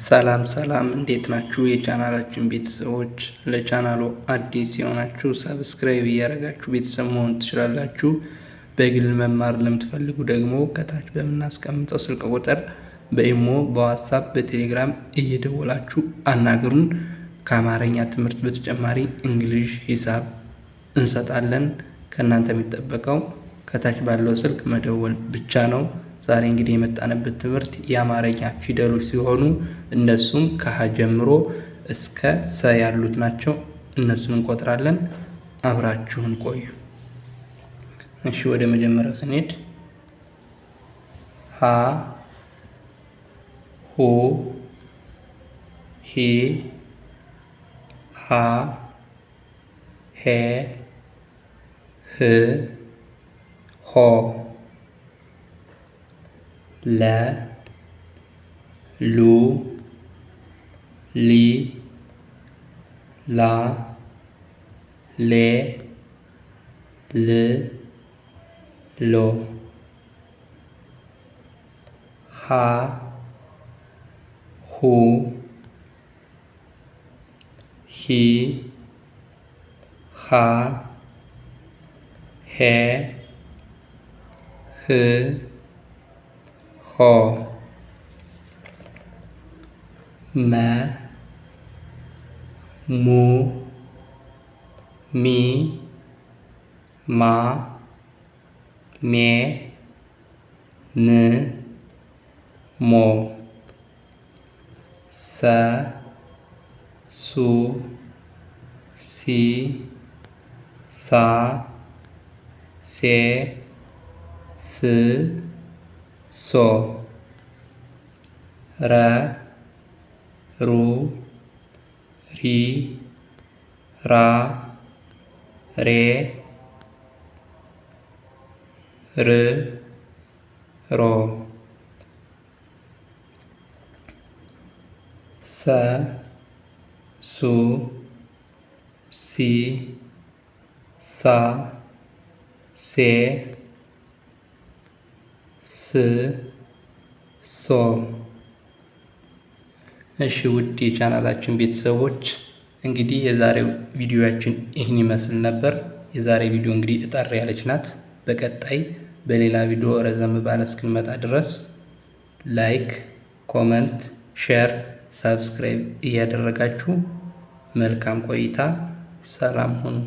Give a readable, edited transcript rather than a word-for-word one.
ሰላም እንዴት ናችሁ? የቻናላችን ቤተሰቦች ለቻናሉ አዲስ የሆናችሁ ሰብስክራይብ እያደረጋችሁ ቤተሰብ መሆን ትችላላችሁ። በግል መማር ለምትፈልጉ ደግሞ ከታች በምናስቀምጠው ስልክ ቁጥር በኢሞ፣ በዋትስአፕ፣ በቴሌግራም እየደወላችሁ አናግሩን። ከአማርኛ ትምህርት በተጨማሪ እንግሊዝ፣ ሂሳብ እንሰጣለን። ከእናንተ የሚጠበቀው ከታች ባለው ስልክ መደወል ብቻ ነው። ዛሬ እንግዲህ የመጣንበት ትምህርት የአማርኛ ፊደሎች ሲሆኑ እነሱም ከሀ ጀምሮ እስከ ሰ ያሉት ናቸው። እነሱን እንቆጥራለን። አብራችሁን ቆዩ። እሺ፣ ወደ መጀመሪያው ስንሄድ ሀ፣ ሁ፣ ሂ፣ ሃ፣ ሄ፣ ህ፣ ሆ፣ ለ፣ ሉ፣ ሊ፣ ላ፣ ሌ፣ ል፣ ሎ፣ ሀ፣ ሁ፣ ሂ፣ ሃ፣ ሄ፣ ህ፣ ሆ፣ መ፣ ሙ፣ ሚ፣ ማ፣ ሜ፣ ም፣ ሞ፣ ሰ፣ ሱ፣ ሲ፣ ሳ፣ ሴ፣ ስ፣ ሶ፣ ረ፣ ሩ፣ ሪ፣ ራ፣ ሬ፣ ር፣ ሮ፣ ሰ፣ ሱ፣ ሲ፣ ሳ፣ ሴ፣ ስ፣ ሶ። እሺ ውድ የቻናላችን ቤተሰቦች እንግዲህ የዛሬው ቪዲዮያችን ይህን ይመስል ነበር። የዛሬ ቪዲዮ እንግዲህ እጠር ያለች ናት። በቀጣይ በሌላ ቪዲዮ ረዘም ባለ እስክንመጣ ድረስ ላይክ፣ ኮመንት፣ ሼር፣ ሰብስክራይብ እያደረጋችሁ መልካም ቆይታ። ሰላም ሁኑ።